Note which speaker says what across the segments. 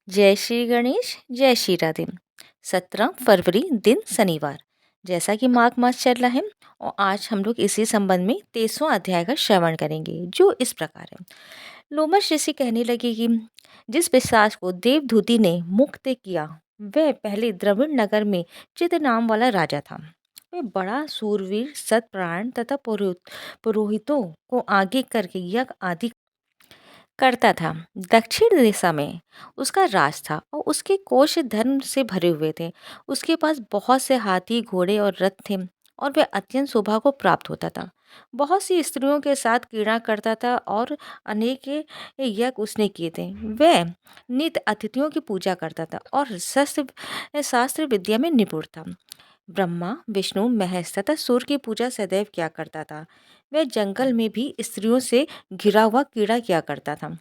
Speaker 1: जय श्री गणेश, जय श्री राधे। 17 फरवरी दिन शनिवार। जैसा कि माघ मास चल रहा है और आज हम लोग इसी संबंध में 23वां अध्याय का श्रवण करेंगे, जो इस प्रकार है। लोमश ऋषि कहने लगे कि जिस पिशाच को देवधूति ने मुक्त किया वह पहले द्रविड़ नगर में चित नाम वाला राजा था। वह बड़ा सूरवीर, सत्प्राण तथा पुरोहितों को आगे करके यज्ञ आदि करता था। दक्षिण दिशा में उसका राज था और उसके कोष धर्म से भरे हुए थे। उसके पास बहुत से हाथी, घोड़े और रथ थे और वह अत्यंत शोभा को प्राप्त होता था। बहुत सी स्त्रियों के साथ क्रीड़ा करता था और अनेक यज्ञ उसने किए थे। वह नित्य अतिथियों की पूजा करता था और शस्त्र शास्त्र विद्या में निपुण था। ब्रह्मा, विष्णु, महेश तथा सूर्य की पूजा सदैव किया करता था। वह जंगल में भी स्त्रियों से घिरा हुआ क्रीड़ा किया करता था।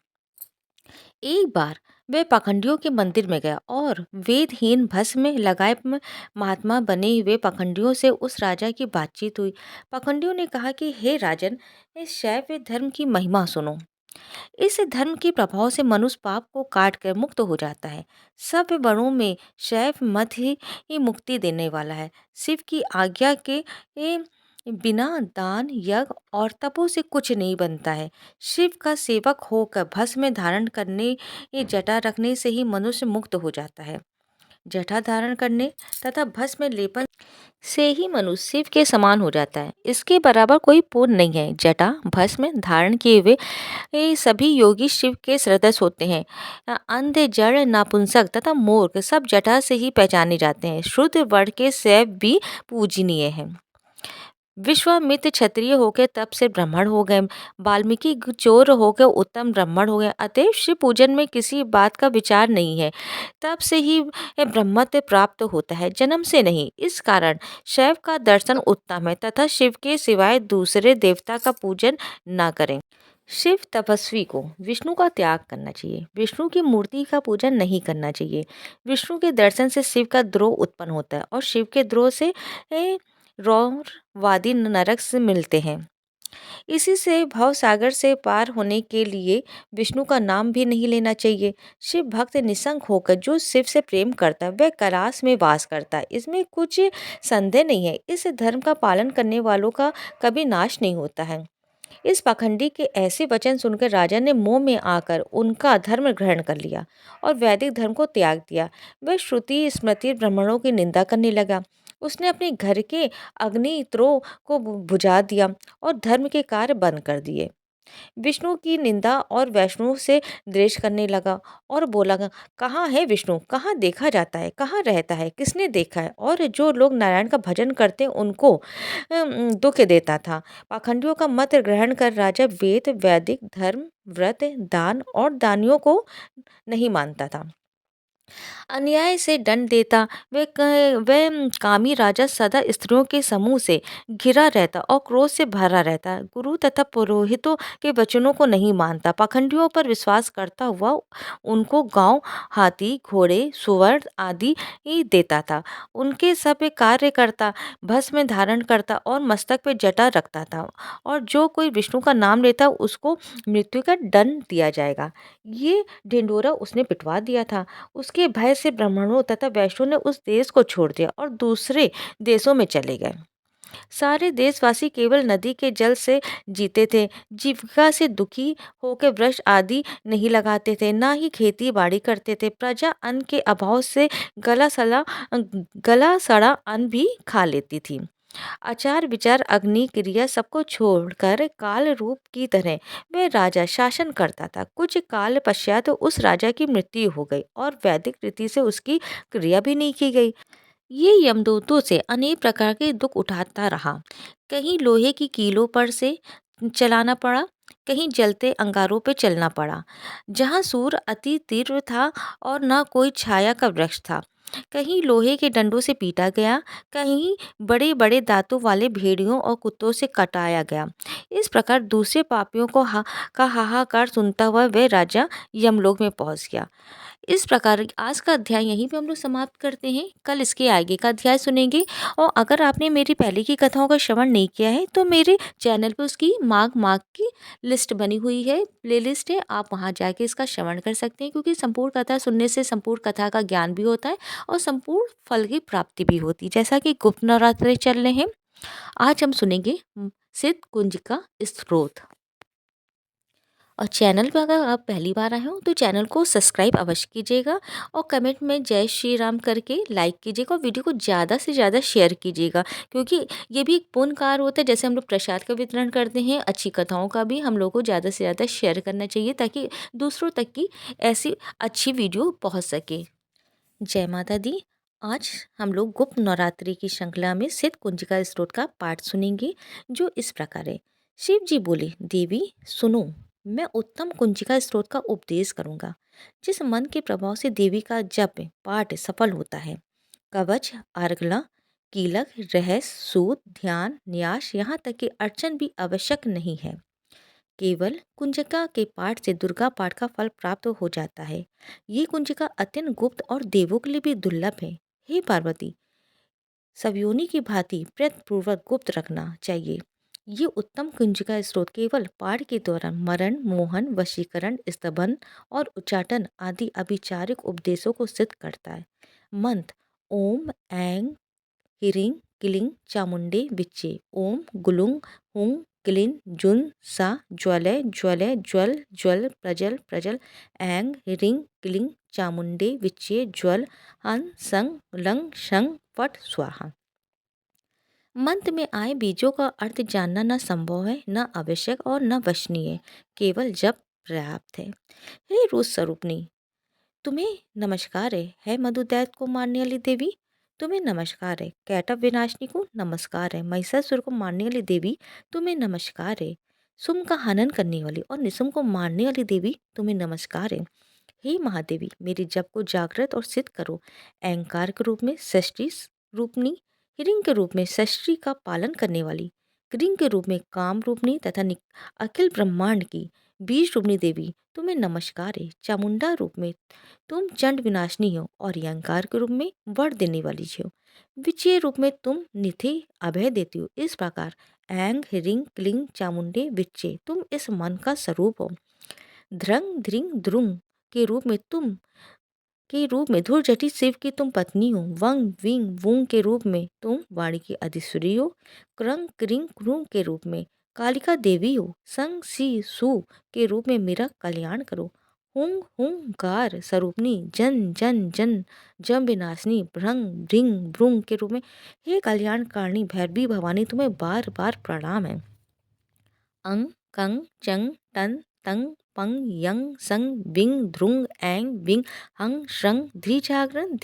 Speaker 1: एक बार वह पाखंडियों के मंदिर में गया और वेदहीन भस्म में लगाए महात्मा बने हुए पाखंडियों से उस राजा की बातचीत हुई। पाखंडियों ने कहा कि हे राजन, इस शैव धर्म की महिमा सुनो। इस धर्म के प्रभाव से मनुष्य पाप को काट कर मुक्त हो जाता है। सब वर्णों में शैव मत ही मुक्ति देने वाला है। शिव की आज्ञा के बिना दान, यज्ञ और तपों से कुछ नहीं बनता है। शिव का सेवक होकर भस्म में धारण करने, जटा रखने से ही मनुष्य मुक्त हो जाता है। जटा धारण करने तथा भस्म में लेपन से ही मनुष्य शिव के समान हो जाता है। इसके बराबर कोई पुण्य नहीं है। जटा भस्म धारण किए हुए ये सभी योगी शिव के सदस्य होते हैं। अंध, जड़, नापुंसक तथा मूर्ख सब जटा से ही पहचाने जाते हैं। शुद्ध वर्ण के शैव भी पूजनीय है। विश्वामित्र क्षत्रिय होकर तप से ब्राह्मण हो गए। वाल्मीकि चोर होकर उत्तम ब्राह्मण हो गए। अतएव शिव पूजन में किसी बात का विचार नहीं है। तप से ही ब्रह्मत्व प्राप्त होता है, जन्म से नहीं। इस कारण शैव का दर्शन उत्तम है तथा शिव के सिवाय दूसरे देवता का पूजन न करें। शिव तपस्वी को विष्णु का त्याग करना चाहिए। विष्णु की मूर्ति का पूजन नहीं करना चाहिए। विष्णु के दर्शन से शिव का द्रोह उत्पन्न होता है और शिव के द्रोह से रौरवादी नरक से मिलते हैं। इसी से भव सागर से पार होने के लिए विष्णु का नाम भी नहीं लेना चाहिए। शिव भक्त निसंग होकर जो शिव से प्रेम करता है वह कैलाश में वास करता है, इसमें कुछ संदेह नहीं है। इस धर्म का पालन करने वालों का कभी नाश नहीं होता है। इस पाखंडी के ऐसे वचन सुनकर राजा ने मोह में आकर उनका धर्म ग्रहण कर लिया और वैदिक धर्म को त्याग दिया। वह श्रुति स्मृति ब्राह्मणों की निंदा करने लगा। उसने अपने घर के अग्नित्रों को बुझा दिया और धर्म के कार्य बंद कर दिए। विष्णु की निंदा और वैष्णव से द्वेष करने लगा और बोला, कहाँ है विष्णु, कहाँ देखा जाता है, कहाँ रहता है, किसने देखा है। और जो लोग नारायण का भजन करते उनको दुख देता था। पाखंडियों का मत ग्रहण कर राजा वेद, वैदिक धर्म, व्रत, दान और दानियों को नहीं मानता था। अन्याय से दंड देता। वह कामी राजा सदा स्त्रियों के समूह से घिरा रहता और क्रोध से भरा रहता। गुरु तथा पुरोहितों के वचनों को नहीं मानता। पाखंडियों पर विश्वास करता हुआ उनको गांव, हाथी, घोड़े, सुवर्ण आदि ही देता था। उनके सब कार्य करता, भस्म धारण करता और मस्तक पे जटा रखता था। और जो कोई विष्णु का नाम लेता उसको मृत्यु का दंड दिया जाएगा। ये ढिंडोरा उसने पिटवा दिया था। उसके भय से ब्राह्मणों तथा वैष्णव ने उस देश को छोड़ दिया और दूसरे देशों में चले गए। सारे देशवासी केवल नदी के जल से जीते थे। जीविका से दुखी होकर वृक्ष आदि नहीं लगाते थे, ना ही खेती बाड़ी करते थे। प्रजा अन्न के अभाव से गला सड़ा अन्न भी खा लेती थी। आचार विचार अग्नि क्रिया सबको छोड़कर काल रूप की तरह वह राजा शासन करता था। कुछ काल पश्चात उस राजा की मृत्यु हो गई और वैदिक रीति से उसकी क्रिया भी नहीं की गई। ये यमदूतों से अनेक प्रकार के दुख उठाता रहा। कहीं लोहे की कीलों पर से चलाना पड़ा, कहीं जलते अंगारों पे चलना पड़ा। जहाँ सूर्य अति तीव्र था और न कोई छाया का वृक्ष था, कहीं लोहे के डंडों से पीटा गया, कहीं बड़े बड़े दांतों वाले भेड़ियों और कुत्तों से कटाया गया। इस प्रकार दूसरे पापियों का हाहाकार सुनता हुआ वह राजा यमलोक में पहुंच गया। इस प्रकार आज का अध्याय यहीं पे हम लोग समाप्त करते हैं। कल इसके आगे का अध्याय सुनेंगे। और अगर आपने मेरी पहले की कथाओं का श्रवण नहीं किया है तो मेरे चैनल पे उसकी माघ माघ की लिस्ट बनी हुई है, प्लेलिस्ट है, आप वहाँ जाके इसका श्रवण कर सकते हैं, क्योंकि संपूर्ण कथा सुनने से संपूर्ण कथा का ज्ञान भी होता है और संपूर्ण फल की प्राप्ति भी होती है। जैसा कि गुप्त नवरात्रे चल रहे हैं, आज हम सुनेंगे सिद्ध कुंज का स्त्रोत। और चैनल पर अगर आप पहली बार आए हो तो चैनल को सब्सक्राइब अवश्य कीजिएगा और कमेंट में जय श्री राम करके लाइक कीजिएगा और वीडियो को ज़्यादा से ज़्यादा शेयर कीजिएगा, क्योंकि ये भी एक पुण्य कार्य होता है। जैसे हम लोग प्रसाद का वितरण करते हैं, अच्छी कथाओं का भी हम लोग को ज़्यादा से ज़्यादा शेयर करना चाहिए, ताकि दूसरों तक की ऐसी अच्छी वीडियो पहुँच सके। जय माता दी। आज हम लोग गुप्त नवरात्रि की श्रृंखला में सिद्ध कुंजिका स्त्रोत का पाठ सुनेंगे, जो इस प्रकार है। शिव जी बोले, देवी सुनो, मैं उत्तम कुंजिका स्त्रोत का उपदेश करूंगा, जिस मन के प्रभाव से देवी का जप पाठ सफल होता है। कवच, अर्गला, कीलक, रहस्य, सूत, ध्यान, न्यास, यहाँ तक कि अर्चन भी आवश्यक नहीं है। केवल कुंजिका के पाठ से दुर्गा पाठ का फल प्राप्त हो जाता है। ये कुंजिका अत्यंत गुप्त और देवों के लिए भी दुर्लभ है। हे पार्वती, सवयोनी की भांति प्रयत्नपूर्वक गुप्त रखना चाहिए। ये उत्तम कुंजिका स्रोत केवल पाठ के दौरान मरण, मोहन, वशीकरण, स्तबन और उच्चाटन आदि अभिचारिक उपदेशों को सिद्ध करता है। मंत्र: ओम ऐं ह्रीं क्लीं चामुंडे विच्चे। ओम गुलुं हुं क्लीं जुन सा ज्वलय ज्वलय ज्वल ज्वल प्रजल प्रजल। ऐं ह्रीं क्लीं चामुंडे विच्चे ज्वल हं सं लं शं फट स्वाहा। मंत्र में आए बीजों का अर्थ जानना न संभव है, न आवश्यक और न वचनीय, केवल जब पर्याप्त है। हे रूप स्वरूपनी, तुम्हें नमस्कार है मधुदैत्य को मारने वाली देवी, तुम्हें नमस्कार है। कैटव विनाशिनी को नमस्कार है। महिषासुर को मारने वाली देवी, तुम्हें नमस्कार है। सुम का हनन करने वाली और निसुम को मारने वाली देवी, तुम्हें नमस्कार है। हे महादेवी, मेरे जप को जागृत और सिद्ध करो। अहंकार के रूप में षष्ठी रूपनी, हिरिंग के रूप में षष्ठी का पालन करने वाली, क्रिंग के रूप में काम रूपनी तथा अखिल ब्रह्मांड की बीज रूपनी देवी, तुम्हें नमस्कार है। चामुंडा रूप में तुम चंड विनाशिनी हो और अहंकार के रूप में वर देने वाली हो। विजय रूप में तुम निधि अभय देती हो। इस प्रकार ऐंग हिरिंग क्लिंग चामुंडे विच्चे, तुम इस मन का स्वरूप हो। ध्रंग ध्रिंग ध्रुंग के रूप में धुर जटित शिव की तुम पत्नी हो। वंग विंग वुंग के रूप में तुम वाणी की अधिश्वरी हो। क्रंग क्रिंग क्रूंग के रूप में कालिका देवी हो। संग सी सु के रूप में मेरा कल्याण करो। हुंग हुंग गार स्वरूपनी जन जन जन जम विनाशिनी भ्रंग भृंग भ्रुंग के रूप में हे कल्याणकारिणी भैरवी भवानी, तुम्हें बार बार प्रणाम है। अंग कंग चंग टन तंग पंग यंग संग विंग ध्रुंग ऐंग विंग हंग श्रंग धी जागरण।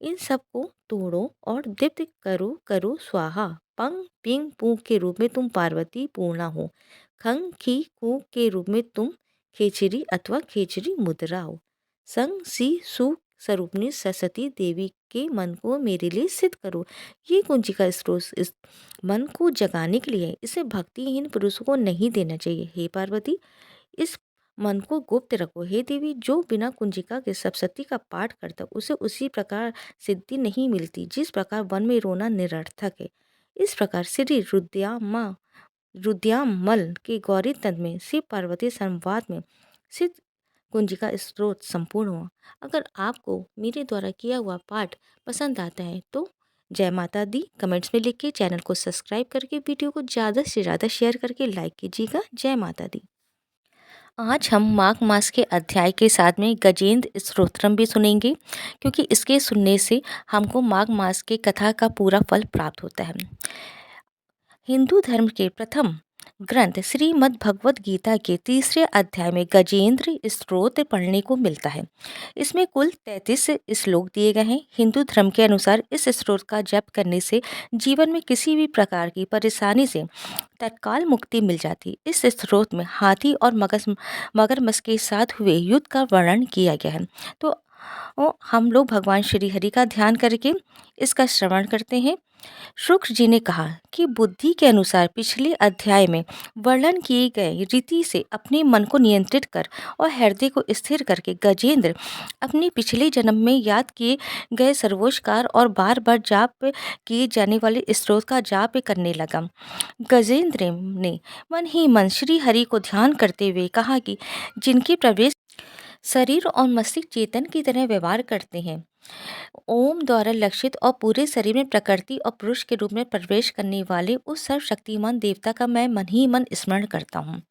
Speaker 1: इन सबको तोड़ो और दीप्त करो करो स्वाहा। पंग पिंग पू के रूप में तुम पार्वती पूर्णा हो। खंग खी कू के रूप में तुम खेचरी अथवा खेचरी मुद्रा हो। संग सी सु स्वरूपनी सरस्वती देवी के मन को मेरे लिए सिद्ध करो। ये कुंजिका स्त्रोत इस मन को जगाने के लिए है। इसे भक्तिहीन पुरुषों को नहीं देना चाहिए। हे पार्वती, इस मन को गुप्त रखो। हे देवी, जो बिना कुंजिका के सप्तशती का पाठ करता उसे उसी प्रकार सिद्धि नहीं मिलती जिस प्रकार वन में रोना निरर्थक है। इस प्रकार श्री रुद्यामल के गौरी तंत्र में शिव पार्वती संवाद में सिद्ध कुंजिका स्त्रोत संपूर्ण हुआ। अगर आपको मेरे द्वारा किया हुआ पाठ पसंद आता है तो जय माता दी कमेंट्स में लिख के चैनल को सब्सक्राइब करके वीडियो को ज़्यादा से ज़्यादा शेयर करके लाइक कीजिएगा। जय माता दी। आज हम माघ मास के अध्याय के साथ में गजेंद्र स्तोत्रम भी सुनेंगे, क्योंकि इसके सुनने से हमको माघ मास के कथा का पूरा फल प्राप्त होता है। हिंदू धर्म के प्रथम ग्रंथ श्रीमद् भगवद गीता के तीसरे अध्याय में गजेंद्र स्तोत्र पढ़ने को मिलता है। इसमें कुल 33 श्लोक दिए गए हैं। हिंदू धर्म के अनुसार इस स्तोत्र का जप करने से जीवन में किसी भी प्रकार की परेशानी से तत्काल मुक्ति मिल जाती। इस स्तोत्र में हाथी और मगरमच्छ के साथ हुए युद्ध का वर्णन किया गया है। तो और हम लोग भगवान श्री हरि का ध्यान करके इसका श्रवण करते हैं। शुक्र जी ने कहा कि बुद्धि के अनुसार पिछले अध्याय में वर्णन किए गए रीति से अपने मन को नियंत्रित कर और हृदय को स्थिर करके गजेंद्र अपने पिछले जन्म में याद किए गए सर्वोच्चकार और बार बार जाप किए जाने वाले स्त्रोत का जाप करने लगा। गजेंद्र ने मन ही मन श्री हरि को ध्यान करते हुए कहा कि जिनके प्रवेश शरीर और मस्तिष्क चेतन की तरह व्यवहार करते हैं, ओम द्वारा लक्षित और पूरे शरीर में प्रकृति और पुरुष के रूप में प्रवेश करने वाले उस सर्वशक्तिमान देवता का मैं मन ही मन स्मरण करता हूँ,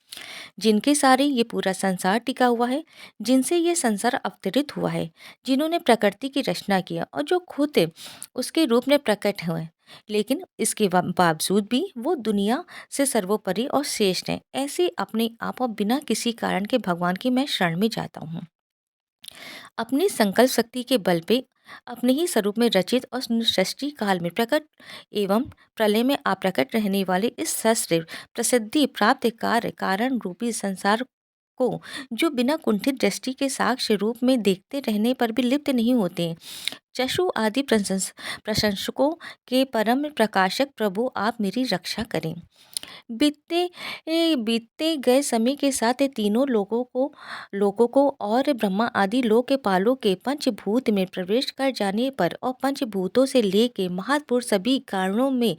Speaker 1: जिनके सारे ये पूरा संसार टिका हुआ है, जिनसे ये संसार अवतरित हुआ है, जिन्होंने प्रकृति की रचना किया और जो खुद उसके रूप में प्रकट हुए, लेकिन इसके बावजूद भी वो दुनिया से सर्वोपरि और श्रेष्ठ है। ऐसे अपने आप और बिना किसी कारण के भगवान की मैं शरण में जाता हूँ। अपनी संकल्प शक्ति के बल पे अपने ही स्वरूप में रचित और सृष्टि काल में प्रकट एवं प्रलय में अप्रकट रहने वाले इस सहस्र प्रसिद्धि प्राप्त कार्य कारण रूपी संसार को जो बिना कुंठित दृष्टि के साक्ष्य रूप में देखते रहने पर भी लिप्त नहीं होते, चक्षु आदि प्रशंसकों के परम प्रकाशक प्रभु आप मेरी रक्षा करें। बीतते गए समय के साथ ये तीनों लोगों को और ब्रह्मा आदि लोक के पालों के पंचभूत में प्रवेश कर जाने पर और पंचभूतों से लेके महापुरुष सभी कारणों में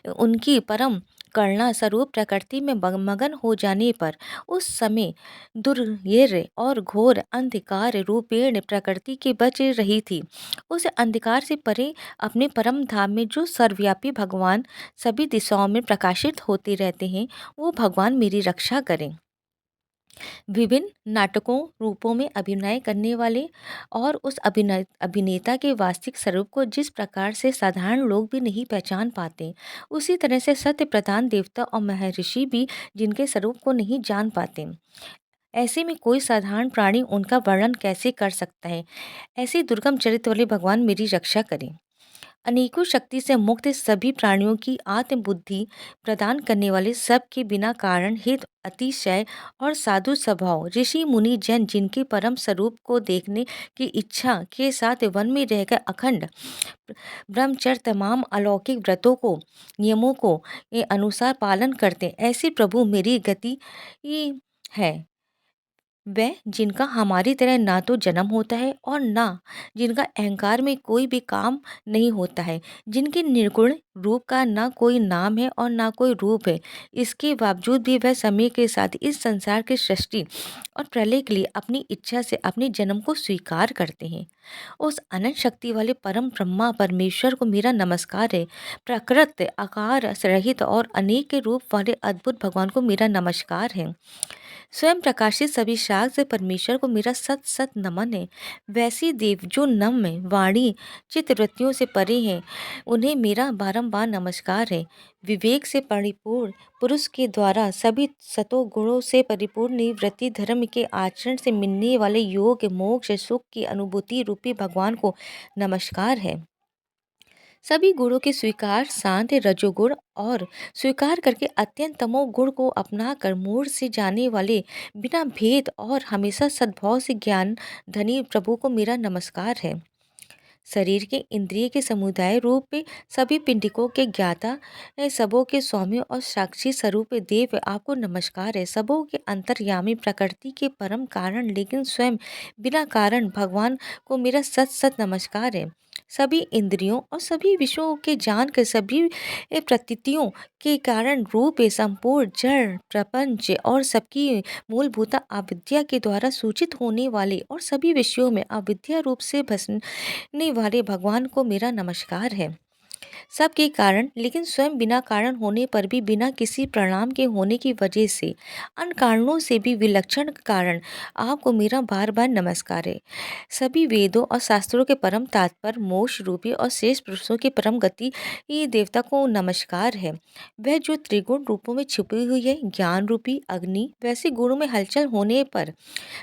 Speaker 1: उनकी परम करुणा स्वरूप प्रकृति में मगन हो जाने पर उस समय दुर्यर और घोर अंधकार रूपेण प्रकृति के बच रही थी, उस अंधकार से परे अपने परम धाम में जो सर्वव्यापी भगवान सभी दिशाओं में प्रकाशित होते रहते हैं, वो भगवान मेरी रक्षा करें। विभिन्न नाटकों रूपों में अभिनय करने वाले और उस अभिनेता के वास्तविक स्वरूप को जिस प्रकार से साधारण लोग भी नहीं पहचान पाते, उसी तरह से सत्य प्रधान देवता और महर्षि भी जिनके स्वरूप को नहीं जान पाते, ऐसे में कोई साधारण प्राणी उनका वर्णन कैसे कर सकता है। ऐसे दुर्गम चरित्र वाले भगवान मेरी रक्षा करें। अनेकों शक्ति से मुक्त सभी प्राणियों की आत्म बुद्धि प्रदान करने वाले सब के बिना कारण हित अतिशय और साधु स्वभाव ऋषि मुनि जन जिनके परम स्वरूप को देखने की इच्छा के साथ वन में रहकर अखंड ब्रह्मचर्य तमाम अलौकिक व्रतों को नियमों को के अनुसार पालन करते, ऐसे प्रभु मेरी गति है वह जिनका हमारी तरह ना तो जन्म होता है और ना जिनका अहंकार में कोई भी काम नहीं होता है, जिनके निर्गुण रूप का ना कोई नाम है और ना कोई रूप है, इसके बावजूद भी वह समय के साथ इस संसार की सृष्टि और प्रलय के लिए अपनी इच्छा से अपने जन्म को स्वीकार करते हैं। उस अनंत शक्ति वाले परम ब्रह्मा परमेश्वर को मेरा नमस्कार है। प्रकृत आकार रहित और अनेक के रूप वाले अद्भुत भगवान को मेरा नमस्कार है। स्वयं प्रकाशित सभी शाक्त परमेश्वर को मेरा सत सत नमन है। वैसी देव जो नम्र वाणी चित्तवृत्तियों से परे हैं, उन्हें मेरा बारंबार नमस्कार है। विवेक से परिपूर्ण पुरुष के द्वारा सभी सतो गुणों से परिपूर्ण निवृत्ति धर्म के आचरण से मिलने वाले योग मोक्ष सुख की अनुभूति रूपी भगवान को नमस्कार है। सभी गुणों के स्वीकार शांत रजोगुण और स्वीकार करके अत्यंत तमोगुण को अपना कर मूढ़ से जाने वाले बिना भेद और हमेशा सद्भाव से ज्ञान धनी प्रभु को मेरा नमस्कार है। शरीर के इंद्रिय के समुदाय रूप में सभी पिंडिकों के ज्ञाता सबों के स्वामी और साक्षी स्वरूप देव आपको नमस्कार है। सबों के अंतर्यामी प्रकृति के परम कारण लेकिन स्वयं बिना कारण भगवान को मेरा सत सत नमस्कार है। सभी इंद्रियों और सभी विषयों के जान कर सभी प्रतीतियों के कारण रूप संपूर्ण जड़ प्रपंच और सबकी मूलभूत अविद्या के द्वारा सूचित होने वाले और सभी विषयों में अविद्या रूप से भसने वाले भगवान को मेरा नमस्कार है। सबके कारण लेकिन स्वयं बिना कारण होने पर भी बिना किसी परिणाम के होने की वजह से अन्य कारणों से भी विलक्षण कारण आपको मेरा बार बार नमस्कार है। सभी वेदों और शास्त्रों के परम तात्पर्य मोक्ष रूपी और शेष पुरुषों की परम गति ये देवता को नमस्कार है। वह जो त्रिगुण रूपों में छुपी हुई है, ज्ञान रूपी अग्नि वैसे गुणों में हलचल होने पर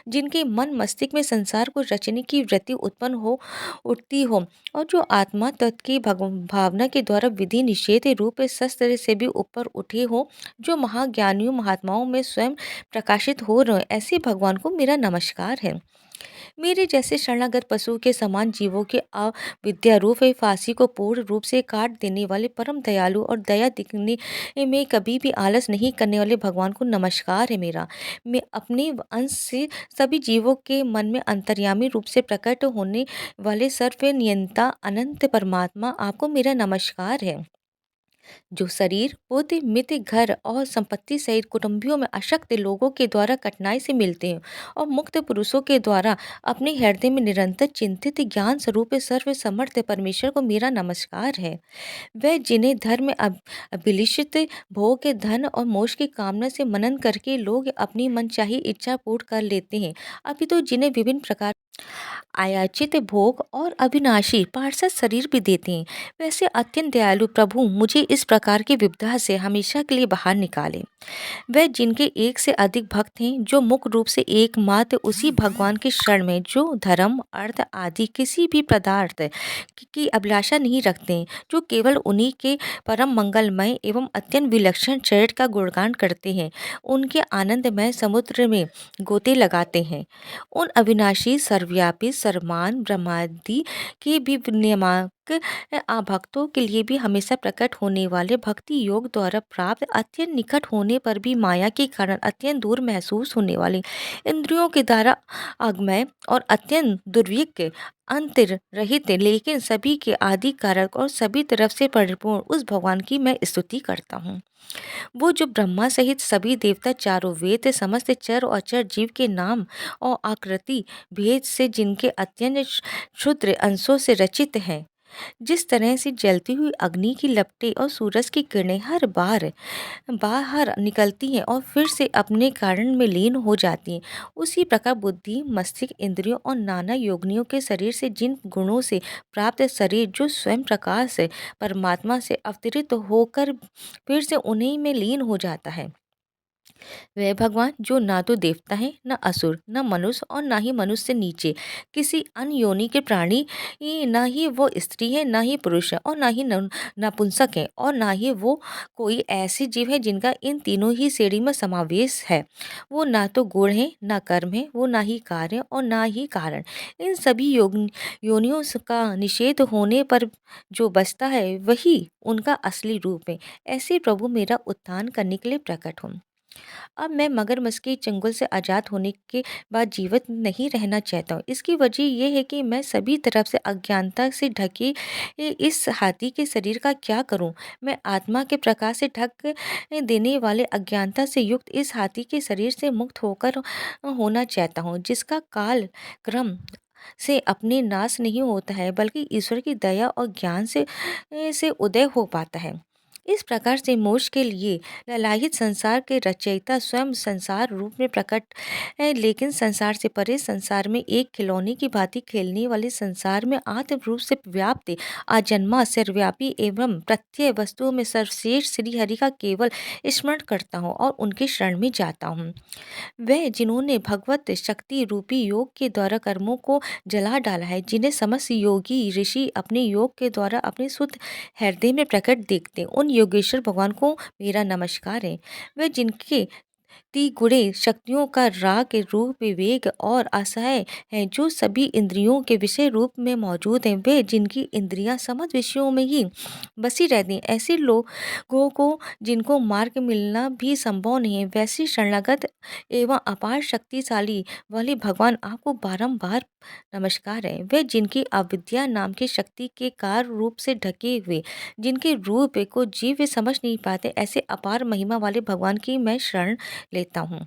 Speaker 1: जिनके मन मस्तिष्क में संसार को रचने की वृत्ति उत्पन्न हो उठती हो और जो आत्मा तत्व की भावना के द्वारा विधि निषेध रूप शस्त्र से भी ऊपर उठे हो, जो महाज्ञानियों महात्माओं में स्वयं प्रकाशित हो रहे, ऐसे भगवान को मेरा नमस्कार है। मेरे जैसे शरणागत पशु के समान जीवों के अविद्या रूप व फांसी को पूर्ण रूप से काट देने वाले परम दयालु और दया दिखने में कभी भी आलस नहीं करने वाले भगवान को नमस्कार है मेरा। मैं अपने अंश से सभी जीवों के मन में अंतर्यामी रूप से प्रकट होने वाले सर्व नियंता अनंत परमात्मा आपको मेरा नमस्कार है, जो शरीर, पोते, मित्र, घर और संपत्ति सहित कुटुंबियों में अशक्त लोगों के द्वारा कठिनाई से मिलते हैं और मुक्त पुरुषों के द्वारा अपने हृदय में निरंतर चिंतित ज्ञान स्वरूप सर्व समर्थ परमेश्वर को मेरा नमस्कार है। वह जिन्हें धर्म में अभिलिषित भोग के धन और मोक्ष की कामना से मनन करके लोग अपनी मनचाही इच्छा पूर्ण कर लेते हैं, अभी तो जिन्हें विभिन्न प्रकार अयाचित भोग और अविनाशी पार्षद शरीर भी देते हैं, वैसे अत्यंत दयालु प्रभु मुझे इस प्रकार की विपदा से हमेशा के लिए बाहर निकाले। वह जिनके एक से अधिक भक्त हैं, जो मुख्य रूप से एकमात्र उसी भगवान के शरण में, जो धर्म अर्थ आदि किसी भी पदार्थ की अभिलाषा नहीं रखते हैं, जो केवल उन्हीं के परम मंगलमय एवं अत्यंत विलक्षण चरित्र का गुणगान करते हैं, उनके आनंदमय समुद्र में गोते लगाते हैं। उन अविनाशी सर्वव्यापी सर्वमान ब्रह्मादि के भी नियामक भक्तों के लिए भी हमेशा प्रकट होने वाले भक्ति योग द्वारा प्राप्त अत्यंत निकट होने पर भी माया के कारण अत्यंत दूर महसूस होने वाले इंद्रियों के द्वारा अगमय और अत्यंत दुर्विज्ञ अंतर रहित लेकिन सभी के आदि कारक और सभी तरफ से परिपूर्ण उस भगवान की मैं स्तुति करता हूँ। वो जो ब्रह्मा सहित सभी देवता, चारों वेद, समस्त चर और अचर जीव के नाम और आकृति भेद से जिनके अत्यंत क्षुद्र अंशों से रचित हैं, जिस तरह से जलती हुई अग्नि की लपटें और सूरज की किरणें हर बार बाहर निकलती हैं और फिर से अपने कारण में लीन हो जाती हैं, उसी प्रकार बुद्धि, मस्तिष्क, इंद्रियों और नाना योगिनियों के शरीर से जिन गुणों से प्राप्त शरीर जो स्वयं प्रकाश से परमात्मा से अवतरित होकर फिर से उन्हीं में लीन हो जाता है, वह भगवान जो ना तो देवता है, न असुर, न मनुष्य और ना ही मनुष्य से नीचे किसी अन्य योनि के प्राणी, ना ही वो स्त्री है, ना ही पुरुष है और ना ही नपुंसक है और ना ही वो कोई ऐसी जीव है जिनका इन तीनों ही श्रेणी में समावेश है। वो ना तो गुण है, ना कर्म है, वो ना ही कार्य और ना ही कारण। इन सभी योनियों का निषेध होने पर जो बचता है वही उनका असली रूप है। ऐसे प्रभु मेरा उत्थान करने के लिए प्रकट हो। अब मैं मगरमच्छ के चंगुल से आज़ाद होने के बाद जीवित नहीं रहना चाहता हूँ। इसकी वजह ये है कि मैं सभी तरफ से अज्ञानता से ढके इस हाथी के शरीर का क्या करूँ। मैं आत्मा के प्रकाश से ढक देने वाले अज्ञानता से युक्त इस हाथी के शरीर से मुक्त होकर होना चाहता हूँ, जिसका काल क्रम से अपने नाश नहीं होता है, बल्कि ईश्वर की दया और ज्ञान से उदय हो पाता है। इस प्रकार से मोक्ष के लिए ललाहित संसार के रचयिता स्वयं संसार रूप में प्रकट है, लेकिन संसार से परे, संसार में एक खिलौने की भांति खेलने वाले संसार में आत्म रूप से व्याप्त अजन्मा सर्वव्यापी एवं प्रत्यय वस्तुओं में सर्वश्रेष्ठ श्री हरि का केवल स्मरण करता हूँ और उनके शरण में जाता हूँ। वह जिन्होंने भगवत शक्ति रूपी योग के द्वारा कर्मों को जला डाला है, जिन्हें समस्त योगी ऋषि अपने योग के द्वारा अपने शुद्ध हृदय में प्रकट देखते हैं, उन योगेश्वर भगवान को मेरा नमस्कार है। वह जिनके तिगुणे शक्तियों का राग रूप विवेक और असहाय है, जो सभी इंद्रियों के विषय रूप में मौजूद हैं, वे जिनकी इंद्रियां समस्त विषयों में ही बसी रहती हैं, ऐसे लोगों को जिनको मार्ग मिलना भी संभव नहीं है, वैसे शरणागत एवं अपार शक्तिशाली वाले भगवान आपको बारंबार नमस्कार है। वे जिनकी अविद्या नाम की शक्ति के कार रूप से ढके हुए, जिनके रूप को जीव समझ नहीं पाते, ऐसे अपार महिमा वाले भगवान की मैं शरण लेता हूँ।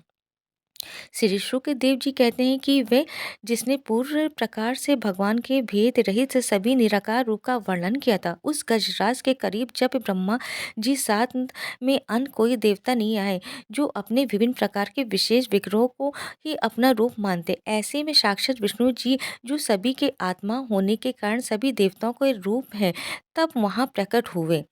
Speaker 1: श्री शुक्रदेव जी कहते हैं कि वे जिसने पूर्ण प्रकार से भगवान के भेद रहित सभी निराकार रूप का वर्णन किया था, उस गजराज के करीब जब ब्रह्मा जी साथ में अन्य कोई देवता नहीं आए जो अपने विभिन्न प्रकार के विशेष विग्रहों को ही अपना रूप मानते, ऐसे में साक्षात विष्णु जी जो सभी के आत्मा होने के कारण सभी देवताओं के रूप हैं, तब वहाँ प्रकट हुए।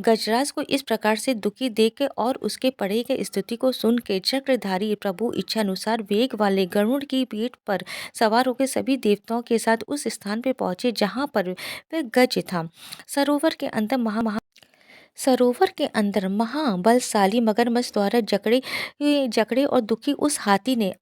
Speaker 1: गजराज को इस प्रकार से दुखी देख और उसके पड़े के स्तुति को सुन के चक्रधारी प्रभु इच्छानुसार वेग वाले गरुड़ की पीठ पर सवार होकर सभी देवताओं के साथ उस स्थान पर पहुंचे जहां पर वह गज था। सरोवर के अंदर सरोवर के अंदर महाबलशाली मगरमच्छ द्वारा जकड़े और दुखी उस हाथी ने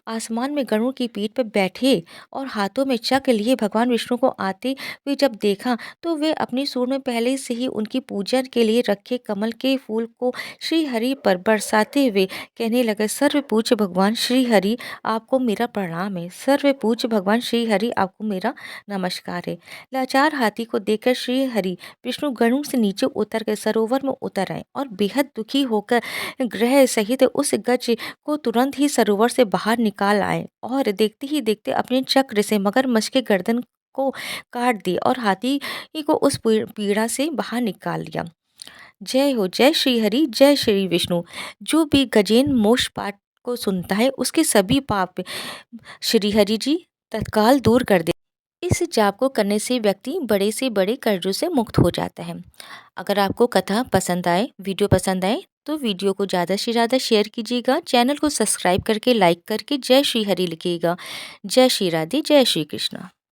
Speaker 1: आसमान में गरुड़ की पीठ पर बैठे और हाथों में चक्र लिए भगवान विष्णु को आते हुए जब देखा, तो वे अपनी सूंड में पहले से ही उनकी पूजा के लिए रखे कमल के फूल को श्री हरि पर बरसाते हुए कहने लगे, सर्व पूज्य भगवान श्री हरि, आपको मेरा प्रणाम है। सर्व पूज्य भगवान श्री हरि, आपको मेरा नमस्कार है। लाचार हाथी को देखकर श्री हरि विष्णु गरुड़ से नीचे उतर कर सरोवर में उतर आए और बेहद दुखी होकर ग्रह सहित उस गज को तुरंत ही सरोवर से बाहर निकाल आए और देखते ही देखते अपने चक्र से मगरमच्छ के गर्दन को काट दिए और हाथी को उस पीड़ा से बाहर निकाल लिया। जय हो, जय श्री हरि, जय श्री विष्णु। जो भी गजेन मोक्ष पाठ को सुनता है उसके सभी पाप श्री हरि जी तत्काल दूर कर दे। इस जाप को करने से व्यक्ति बड़े से बड़े कर्जों से मुक्त हो जाता है। अगर आपको कथा पसंद आए, वीडियो पसंद आए, तो वीडियो को ज़्यादा से ज़्यादा शेयर कीजिएगा। चैनल को सब्सक्राइब करके लाइक करके जय श्री हरि लिखिएगा। जय श्री राधे, जय श्री कृष्ण।